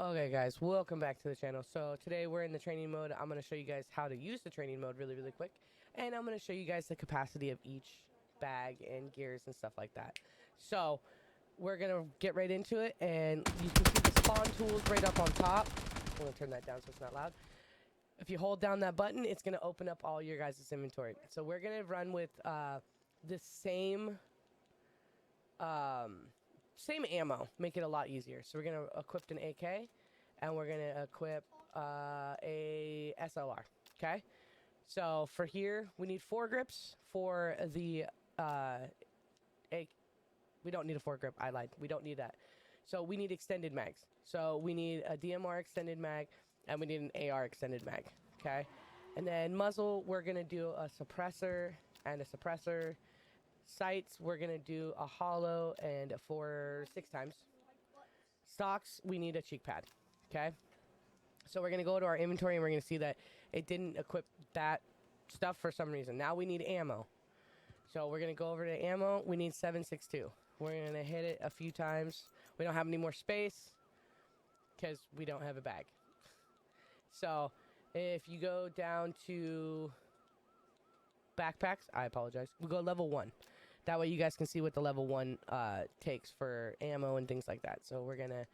Okay guys, welcome back to the channel. So today we're in the training mode. I'm going to show you guys how to use the training mode really quick. And I'm going to show you guys the capacity of each bag and gears and stuff like that. So we're going to get right into it. And you can see the spawn tools right up on top. I'm going to turn that down so it's not loud. If you hold down that button, it's going to open up all your guys' inventory. So we're going to run with the same ammo, make it a lot easier. So we're gonna equip an AK, and we're gonna equip a SLR. Okay. So for here, we need foregrips for the we don't need a foregrip. I lied. We don't need that. So we need extended mags. So we need a DMR extended mag, and we need an AR extended mag. Okay. And then muzzle, we're gonna do a suppressor and a suppressor. Sights, we're gonna do a hollow and for 6 times. Stocks, we need a cheek pad. Okay, so we're gonna go to our inventory and we're gonna see that it didn't equip that stuff for some reason. Now we need ammo, so we're gonna go over to ammo. We need 7.62. We're gonna hit it a few times. We don't have any more space because we don't have a bag. So if you go down to backpacks, I apologize, we'll go level 1. That way you guys can see what the level 1 takes for ammo and things like that. So we're gonna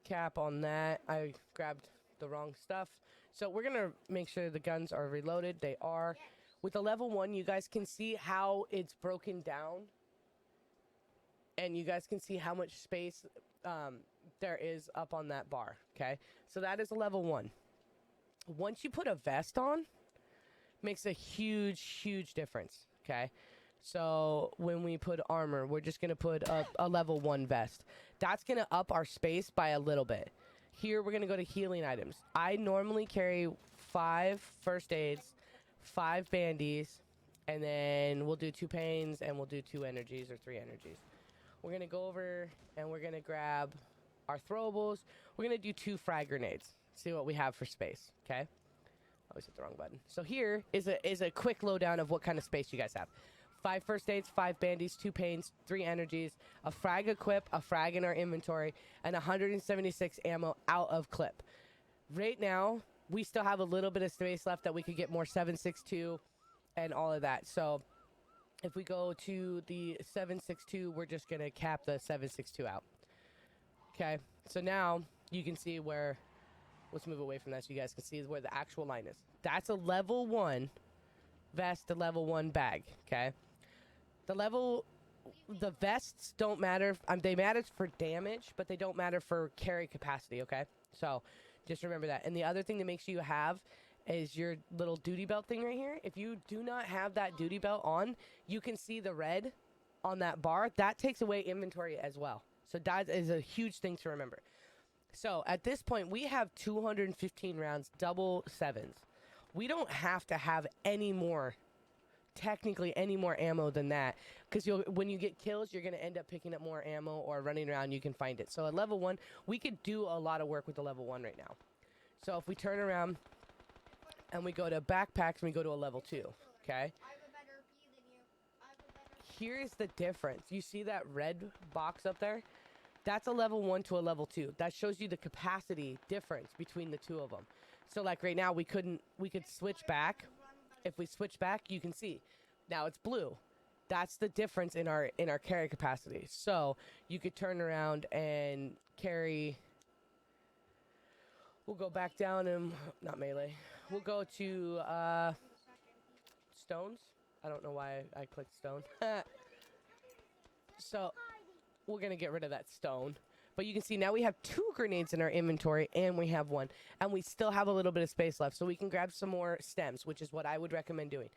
cap on that. I grabbed the wrong stuff. So we're gonna make sure the guns are reloaded. They are. With the level 1, you guys can see how it's broken down. And you guys can see how much space there is up on that bar. Okay, so that is a level 1. Once you put a vest on, makes a huge difference. Okay, so when we put armor, we're just gonna put a level 1 vest. That's gonna up our space by a little bit. Here we're gonna go to healing items. I normally carry 5 first aids, 5 bandies, and then we'll do 2 pains and we'll do 2 energies or 3 energies. We're gonna go over and we're gonna grab our throwables. We're gonna do 2 frag grenades. See what we have for space. Okay, always hit the wrong button. So here is a quick lowdown of what kind of space you guys have. 5 first aids, 5 bandies, 2 pains, 3 energies, a frag equip, a frag in our inventory, and 176 ammo out of clip. Right now, we still have a little bit of space left that we could get more 7.62 and all of that. So if we go to the 7.62, we're just gonna cap the 7.62 out. Okay, so now you can see where. Let's move away from that so you guys can see where the actual line is. That's a level 1 vest, a level 1 bag. Okay, the vests don't matter. They matter for damage, but they don't matter for carry capacity. Okay, so just remember that. And the other thing that makes you have is your little duty belt thing right here. If you do not have that duty belt on, you can see the red on that bar. That takes away inventory as well. So that is a huge thing to remember. So at this point, we have 215 rounds, double 7s. We don't have to have any more, technically any more ammo than that, because when you get kills, you're going to end up picking up more ammo or running around, you can find it. So at level 1, we could do a lot of work with the level 1 right now. So if we turn around and we go to backpacks and we go to a level 2, okay? Here's the difference. You see that red box up there? That's a level 1 to a level 2. That shows you the capacity difference between the two of them. So like right now, we could switch back. If we switch back, you can see now it's blue. That's the difference in our carry capacity. So you could turn around and carry. We'll go back down and not melee. We'll go to stones. I don't know why I clicked stone. So we're going to get rid of that stone. But you can see now we have 2 grenades in our inventory and we have 1. And we still have a little bit of space left. So we can grab some more stems, which is what I would recommend doing.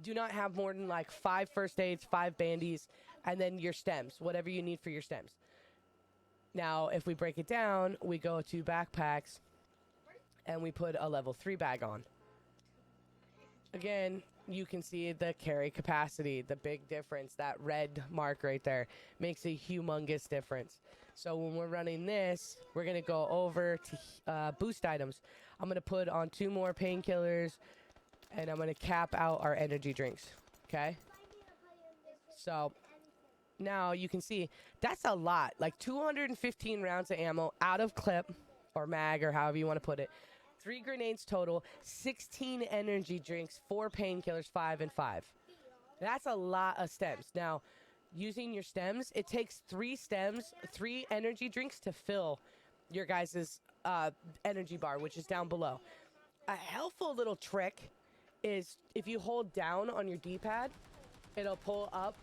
Do not have more than like 5 first aids, 5 bandies, and then your stems, whatever you need for your stems. Now, if we break it down, we go to backpacks and we put a level 3 bag on. Again, you can see the carry capacity, the big difference. That red mark right there makes a humongous difference. So when we're running this, we're going to go over to boost items. I'm going to put on 2 more painkillers, and I'm going to cap out our energy drinks. Okay? So Now you can see that's a lot, like 215 rounds of ammo out of clip or mag or however you want to put it. 3 grenades total, 16 energy drinks, 4 painkillers, 5 and 5. That's a lot of stems. Now, using your stems, it takes 3 stems, 3 energy drinks to fill your guys' energy bar, which is down below. A helpful little trick is if you hold down on your D-pad, it'll pull up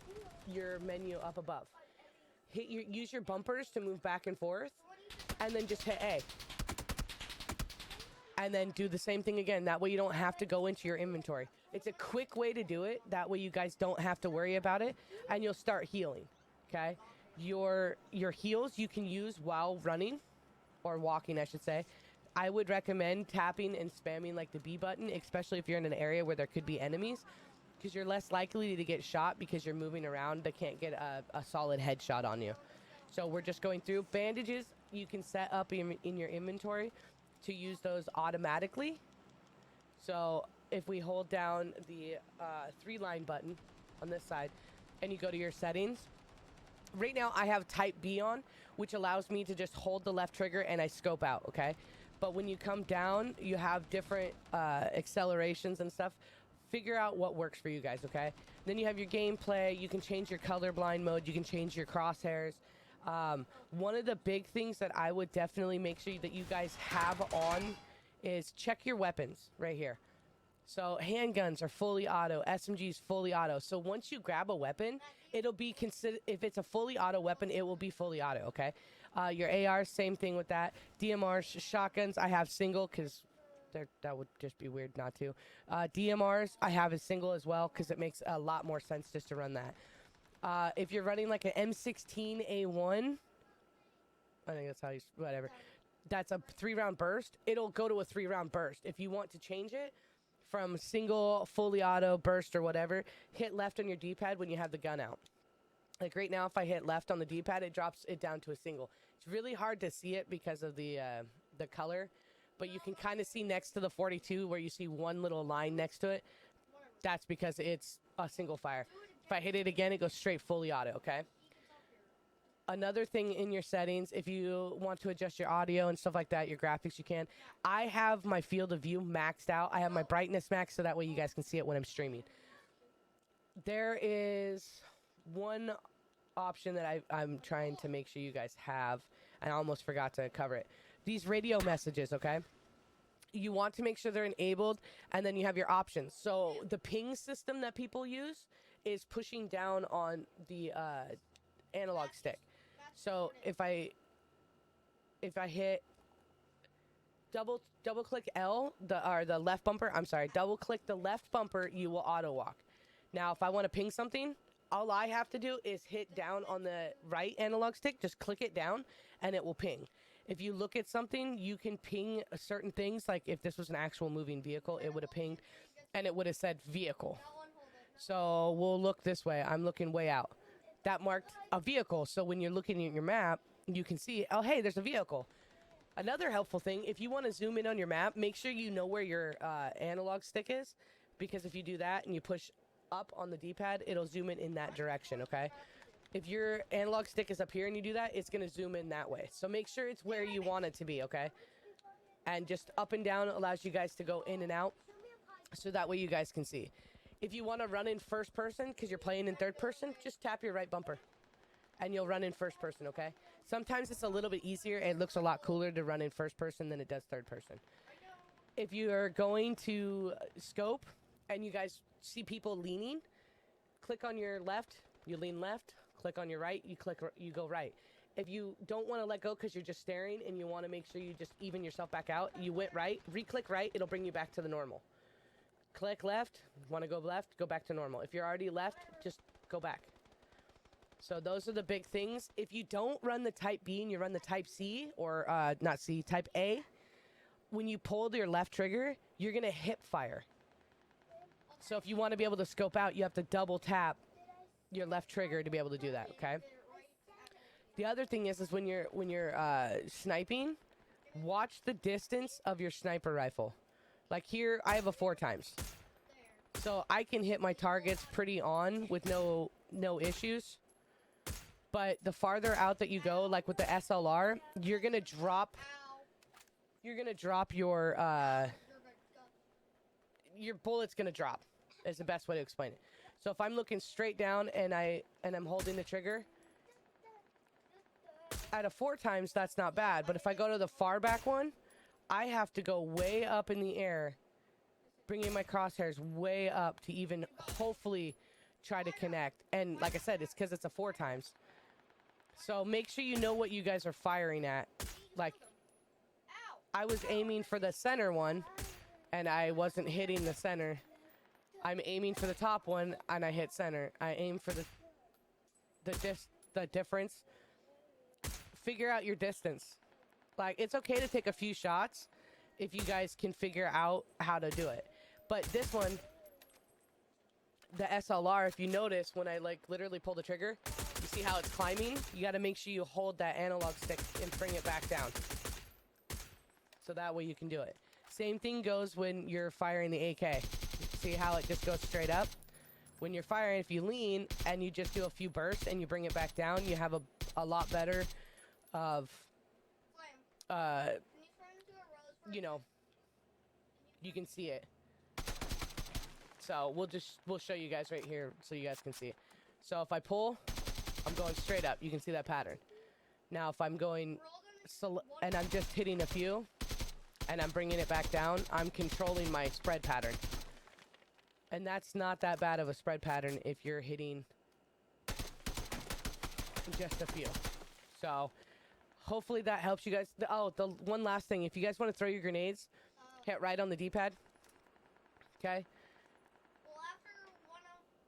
your menu up above. Use your bumpers to move back and forth, and then just hit A. And then do the same thing again. That way you don't have to go into your inventory. It's a quick way to do it. That way you guys don't have to worry about it, and you'll start healing, okay? Your heals you can use while running, or walking, I should say. I would recommend tapping and spamming like the B button, especially if you're in an area where there could be enemies, because you're less likely to get shot because you're moving around. They can't get a solid headshot on you. So we're just going through. Bandages you can set up in your inventory to use those automatically. So if we hold down the 3-line button on this side and you go to your settings, right now I have type B on, which allows me to just hold the left trigger and I scope out, okay? But when you come down, you have different accelerations and stuff. Figure out what works for you guys, okay? Then you have your gameplay. You can change your colorblind mode. You can change your crosshairs. One of the big things that I would definitely make sure that you guys have on is check your weapons right here. So handguns are fully auto, SMGs fully auto. So once you grab a weapon, it'll be considered, if it's a fully auto weapon, it will be fully auto, okay? Your AR, same thing with that. DMRs, shotguns, I have single because that would just be weird not to. DMRs, I have as single as well because it makes a lot more sense just to run that. If you're running like an M16A1, I think that's how you, whatever. That's a 3-round burst. It'll go to a 3-round burst. If you want to change it from single, fully auto, burst, or whatever, hit left on your D-pad when you have the gun out. Like right now, if I hit left on the D-pad, it drops it down to a single. It's really hard to see it because of the color, but you can kind of see next to the 42 where you see one little line next to it. That's because it's a single fire. If I hit it again, it goes straight fully auto, okay? Another thing in your settings, if you want to adjust your audio and stuff like that, your graphics, you can. I have my field of view maxed out. I have my brightness maxed so that way you guys can see it when I'm streaming. There is one option that I'm trying to make sure you guys have, and I almost forgot to cover it. These radio messages, okay? You want to make sure they're enabled, and then you have your options. So the ping system that people use is pushing down on the analog stick. So if I hit double click L, the left bumper, I'm sorry, double click the left bumper, you will auto walk. Now if I want to ping something, all I have to do is hit down on the right analog stick, just click it down, and it will ping. If you look at something, you can ping certain things, like if this was an actual moving vehicle, it would have pinged, and it would have said vehicle. So we'll look this way. I'm looking way out. That marked a vehicle, so when you're looking at your map, you can see, oh, hey, there's a vehicle. Another helpful thing, if you want to zoom in on your map, make sure you know where your analog stick is, because if you do that and you push up on the D-pad, it'll zoom in that direction, okay? If your analog stick is up here and you do that, it's going to zoom in that way. So make sure it's where you want it to be, okay? And just up and down allows you guys to go in and out, so that way you guys can see. If you want to run in first person because you're playing in third person, just tap your right bumper and you'll run in first person, okay? Sometimes it's a little bit easier and it looks a lot cooler to run in first person than it does third person. If you are going to scope and you guys see people leaning, click on your left, you lean left, click on your right, you go right. If you don't want to let go because you're just staring and you want to make sure you just even yourself back out, you went right, re-click right, it'll bring you back to the normal. Click left, want to go left, go back to normal. If you're already left, just go back. So those are the big things. If you don't run the type B and you run the type C, or not C, type A, when you pull your left trigger, you're going to hip fire. So if you want to be able to scope out, you have to double tap your left trigger to be able to do that, okay? The other thing is when you're sniping, watch the distance of your sniper rifle. Like here, I have a 4x. So I can hit my targets pretty on with no issues. But the farther out that you go, like with the SLR, you're gonna drop your bullet's gonna drop. Is the best way to explain it. So if I'm looking straight down and I'm holding the trigger at a 4 times, that's not bad. But if I go to the far back one, I have to go way up in the air, bringing my crosshairs way up to even hopefully try to connect. And like I said, it's because it's a 4 times. So make sure you know what you guys are firing at. Like, I was aiming for the center one, and I wasn't hitting the center. I'm aiming for the top one, and I hit center. I aim for the difference. Figure out your distance. Like, it's okay to take a few shots if you guys can figure out how to do it. But this one, the SLR, if you notice, when I like literally pull the trigger, you see how it's climbing? You got to make sure you hold that analog stick and bring it back down. So that way you can do it. Same thing goes when you're firing the AK. See how it just goes straight up? When you're firing, if you lean and you just do a few bursts and you bring it back down, you have a lot better of, you know, you can see it. So we'll show you guys right here so you guys can see it. So if I pull, I'm going straight up. You can see that pattern. Now if I'm going and I'm just hitting a few and I'm bringing it back down, I'm controlling my spread pattern. And that's not that bad of a spread pattern if you're hitting just a few. So hopefully that helps you guys. Oh, the one last thing. If you guys want to throw your grenades, hit right on the D-pad. Okay?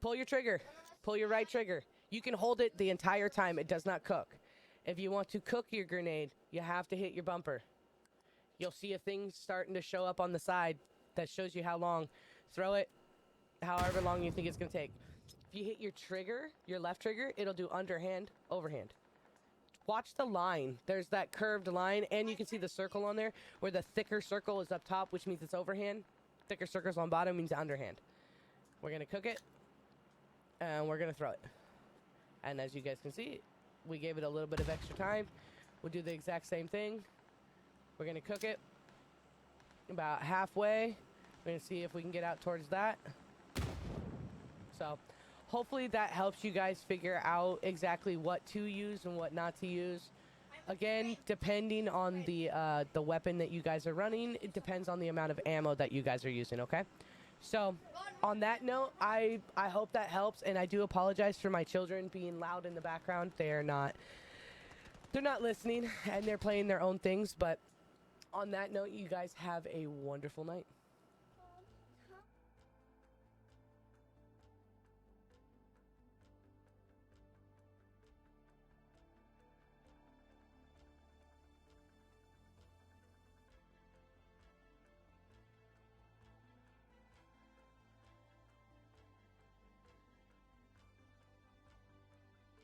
Pull your trigger. Pull your right trigger. You can hold it the entire time. It does not cook. If you want to cook your grenade, you have to hit your bumper. You'll see a thing starting to show up on the side that shows you how long. Throw it however long you think it's going to take. If you hit your trigger, your left trigger, it'll do underhand, overhand. Watch the line. There's that curved line, and you can see the circle on there where the thicker circle is up top, which means it's overhand. Thicker circles on bottom means underhand. We're going to cook it, and we're going to throw it. And as you guys can see, we gave it a little bit of extra time. We'll do the exact same thing. We're going to cook it about halfway. We're going to see if we can get out towards that. So hopefully that helps you guys figure out exactly what to use and what not to use. Again, depending on the weapon that you guys are running, it depends on the amount of ammo that you guys are using, okay? So on that note, I hope that helps, and I do apologize for my children being loud in the background. They're not listening, and they're playing their own things. But on that note, you guys have a wonderful night.